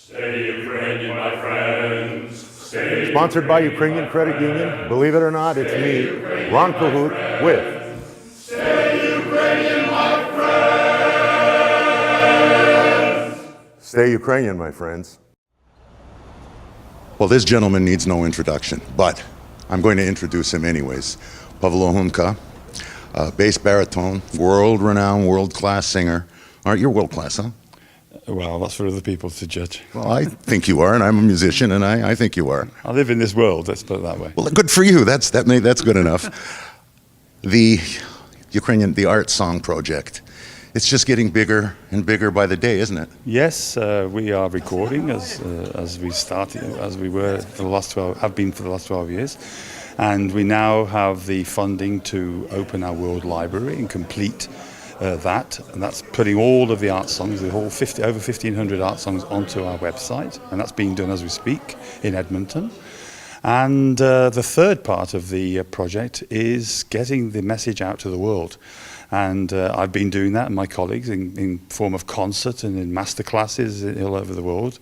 Stay Ukrainian, my friends. Stay Sponsored by Ukrainian Credit Union. Believe it or not, it's me, Ron Cahoot, with Stay Ukrainian, my friends. Stay Ukrainian, my friends. Well, this gentleman needs no introduction, but I'm going to introduce him anyways. Pavlo Hunka, bass baritone, world-renowned, world-class singer. Aren't you world-class, huh? Well, that's for other people to judge. Well, I think you are, and I'm a musician, and I think you are. I live in this world, let's put it that way. Well, good for you. That's good enough. The Art Song Project. It's just getting bigger and bigger by the day, isn't it? Yes, we are recording as we started, as we were for the last 12, have been for the last 12 years. And we now have the funding to open our World Library and complete that. And that's putting all of the art songs, the whole over 1,500 art songs onto our website. And that's being done as we speak in Edmonton. And the third part of the project is getting the message out to the world. And I've been doing that, and my colleagues, in form of concert and in master classes all over the world.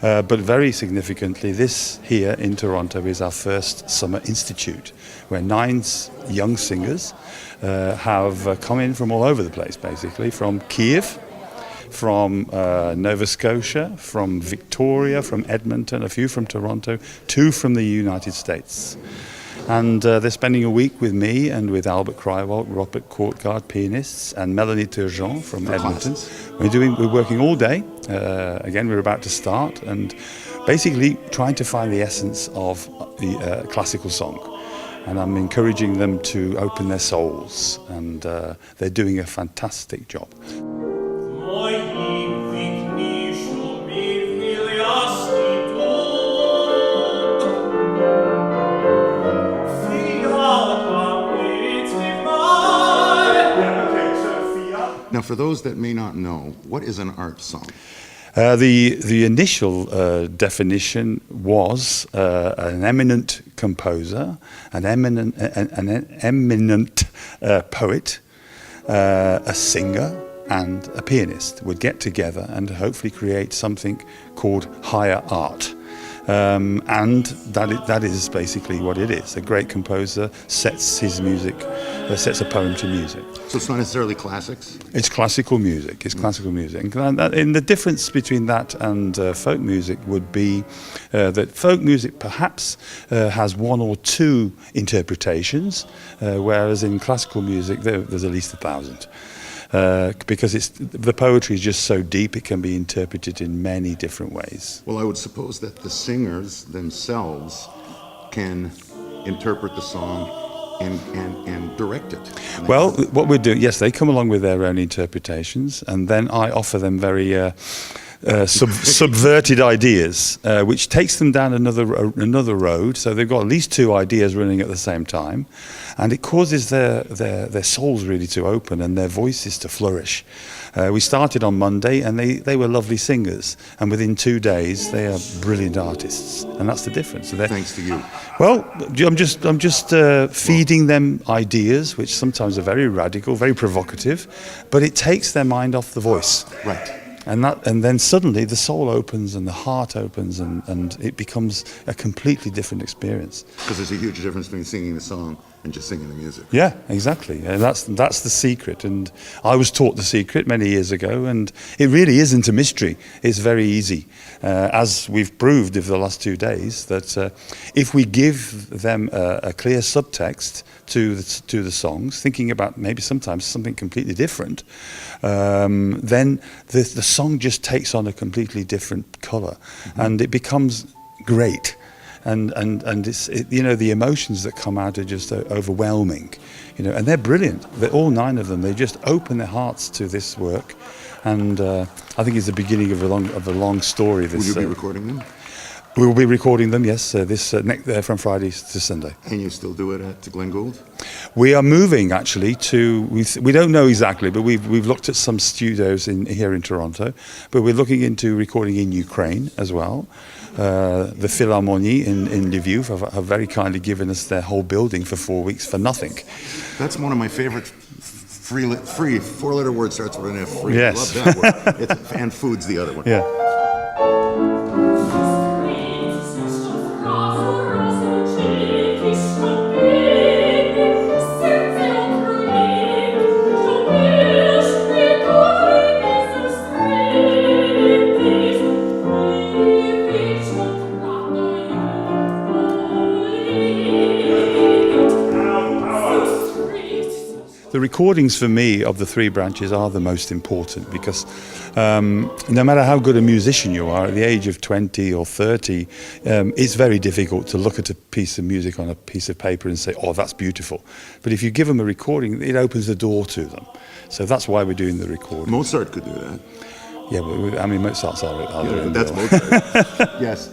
But very significantly, this here in Toronto is our first summer institute, where 9 young singers have come in from all over the place, basically, from Kiev, from Nova Scotia, from Victoria, from Edmonton, a few from Toronto, 2 from the United States. And they're spending a week with me and with Albert Krywald, Robert Courtgard, pianists, and Melanie Turgeon from Edmonton. We're working all day. Again, we're about to start, and basically trying to find the essence of the classical song. And I'm encouraging them to open their souls, and they're doing a fantastic job. Now, for those that may not know, what is an art song? The initial definition was an eminent composer, an eminent poet, a singer, and a pianist would get together and hopefully create something called higher art. And that is basically what it is. A great composer sets his music, sets a poem to music. So it's not necessarily classics? It's classical music. It's classical music. And the difference between that and folk music would be that folk music perhaps has 1 or 2 interpretations, whereas in classical music there's at least 1,000. Because the poetry is just so deep, it can be interpreted in many different ways. Well, I would suppose that the singers themselves can interpret the song and direct it. Well, what we're doing, yes, they come along with their own interpretations, and then I offer them very subverted ideas, which takes them down another road. So they've got at least 2 ideas running at the same time, and it causes their souls really to open and their voices to flourish. We started on Monday, and they were lovely singers, and within 2 days they are brilliant artists, and that's the difference. So thanks to you. Well, I'm just feeding them ideas, which sometimes are very radical, very provocative, but it takes their mind off the voice. Right. And then suddenly the soul opens and the heart opens, and it becomes a completely different experience. Because there's a huge difference between singing the song and just singing the music. Yeah, exactly. And that's the secret. And I was taught the secret many years ago, and it really isn't a mystery. It's very easy, as we've proved over the last 2 days, that if we give them a clear subtext to the songs, thinking about maybe sometimes something completely different, then the song just takes on a completely different color, and it becomes great. And it's the emotions that come out are just overwhelming, and they're brilliant. They're all 9 of them. They just open their hearts to this work, and I think it's the beginning of a long story. Will you be recording them? We will be recording them, yes, from Friday to Sunday. And you still do it at Glen Gould? We are moving actually we don't know exactly, but we've looked at some studios here in Toronto, but we're looking into recording in Ukraine as well. The Philharmonie in Lviv have very kindly given us their whole building for 4 weeks for nothing. That's one of my favorite free 4-letter word starts with an F. Free. Yes. I love that word. And food's the other one. Yeah. recordings for me of the three branches are the most important because no matter how good a musician you are, at the age of 20 or 30, it's very difficult to look at a piece of music on a piece of paper and say, oh, that's beautiful. But if you give them a recording, it opens the door to them. So that's why we're doing the recording. Mozart could do that. Yeah, but I mean, Mozart's That's Mozart. Yes.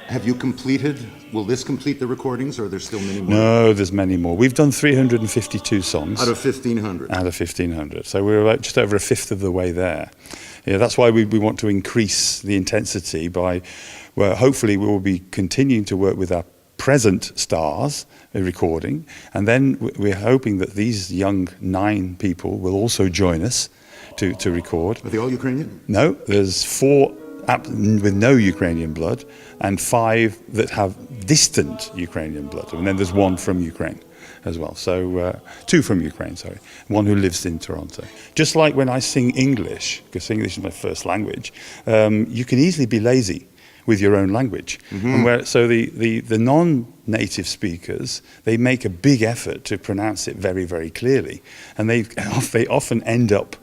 Have you completed, will this complete the recordings, or are there still many more? No, there's many more. We've done 352 songs. Out of 1,500? Out of 1,500. So we're about just over a fifth of the way there. Yeah, that's why we want to increase the intensity by, well, hopefully we will be continuing to work with our present stars recording, and then we're hoping that these young 9 people will also join us to record. Are they all Ukrainian? No, there's 4 with no Ukrainian blood and 5 that have distant Ukrainian blood, and then there's 1 from Ukraine as well. So 2 from Ukraine, sorry. 1 who lives in Toronto. Just like when I sing English, because English is my first language, you can easily be lazy with your own language. And so the non-native speakers, they make a big effort to pronounce it very, very clearly. And they often end up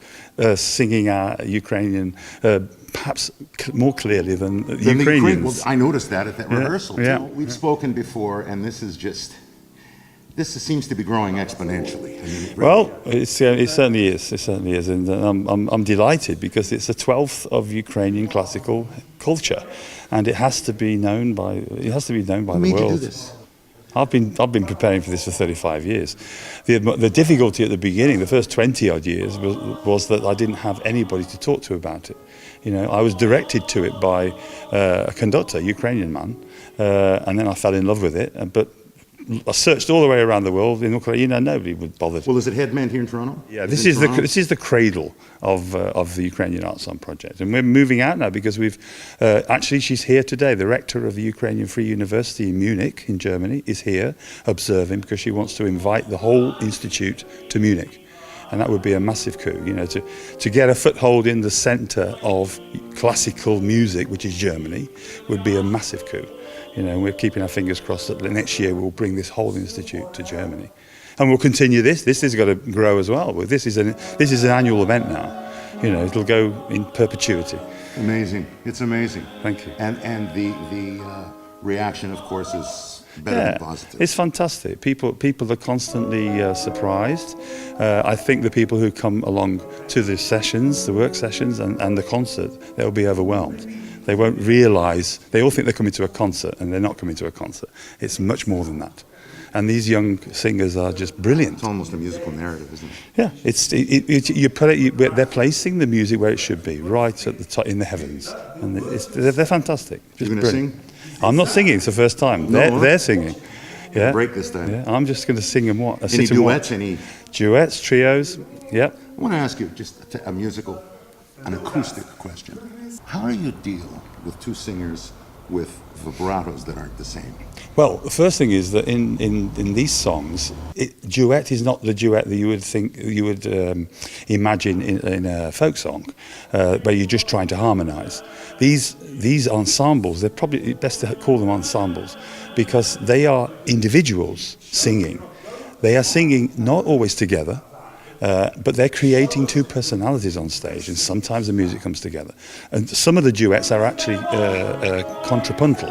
singing our Ukrainian perhaps more clearly than the Ukrainians. Well, I noticed that at that rehearsal, too. Yeah. We've spoken before, and this seems to be growing exponentially. I mean, Well, it certainly is. It certainly is, and I'm delighted because it's a 12th of Ukrainian classical culture, and it has to be known by the made world. you do this? I've been preparing for this for 35 years. The difficulty at the beginning, the first 20 odd years, was that I didn't have anybody to talk to about it. You know, I was directed to it by a conductor, a Ukrainian man, and then I fell in love with it. But I searched all the way around the world in Ukraine. Nobody would bother. Well, is it headman here in Toronto? Yeah, this is the cradle of the Ukrainian Art Song Project, and we're moving out now because we've actually she's here today. The rector of the Ukrainian Free University in Munich, in Germany, is here observing because she wants to invite the whole institute to Munich, and that would be a massive coup. You know, to get a foothold in the centre of classical music, which is Germany, would be a massive coup. You know, we're keeping our fingers crossed that the next year we'll bring this whole institute to Germany, and we'll continue this. This has got to grow as well. This is an annual event now. You know, it'll go in perpetuity. Amazing! It's amazing. Thank you. And the reaction, of course, is better than positive. It's fantastic. People are constantly surprised. I think the people who come along to the sessions, the work sessions, and the concert, they'll be overwhelmed. They won't realise, they all think they're coming to a concert, and they're not coming to a concert. It's much more than that. And these young singers are just brilliant. It's almost a musical narrative, isn't it? Yeah, they're placing the music where it should be, right at the top, in the heavens. And they're fantastic. You're going to sing? I'm not singing, it's the first time. They're singing. Yeah. Break this time. Yeah, I'm just going to sing them what? Any duets? Any duets, trios? Yep. I want to ask you just an acoustic question. How do you deal with 2 singers with vibratos that aren't the same? Well, the first thing is that in these songs, duet is not the duet that you would imagine in a folk song, where you're just trying to harmonise. These ensembles, they're probably best to call them ensembles, because they are individuals singing. They are singing not always together. But they're creating 2 personalities on stage, and sometimes the music comes together. And some of the duets are actually contrapuntal,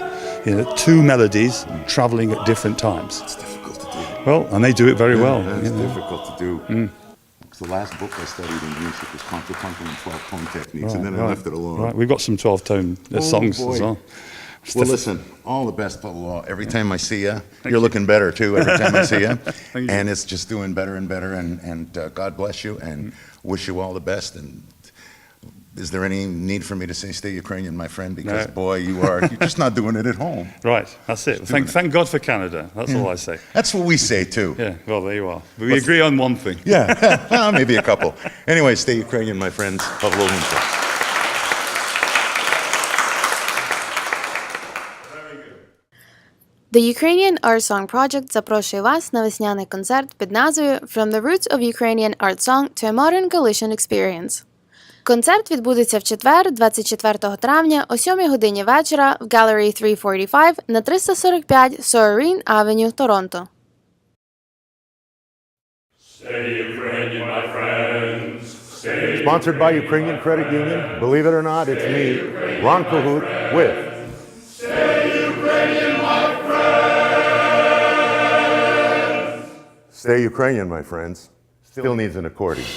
2 melodies travelling at different times. It's difficult to do. Well, and they do it very well. It's difficult to do. The last book I studied in music was contrapuntal and 12-tone techniques, and then I left it alone. Right, we've got some 12-tone songs as well. Well, listen, all the best, Pavlo. Every time I see you, you're looking better, too, every time I see you. And it's just doing better and better, and God bless you, and wish you all the best. And is there any need for me to say stay Ukrainian, my friend? Because, boy, you're just not doing it at home. Right, that's it. Thank God for Canada. That's all I say. That's what we say, too. Yeah, well, there you are. But we agree on one thing. Yeah, well, maybe a couple. Anyway, stay Ukrainian, my friends. Pavlo Hunka. The Ukrainian Art Song Project запрошує вас на весняний концерт під назвою «From the Roots of Ukrainian Art Song to a Modern Galician Experience». Концерт відбудеться в четвер, 24 травня о 7 годині вечора в Gallery 345 на 345 Soarine Avenue, Торонто. Stay Ukrainian, my friends. Stay Sponsored by Ukrainian Credit Union. Believe it or not, it's me, Ron Cahoot, with Stay Ukrainian, my friends. Still needs an accordion.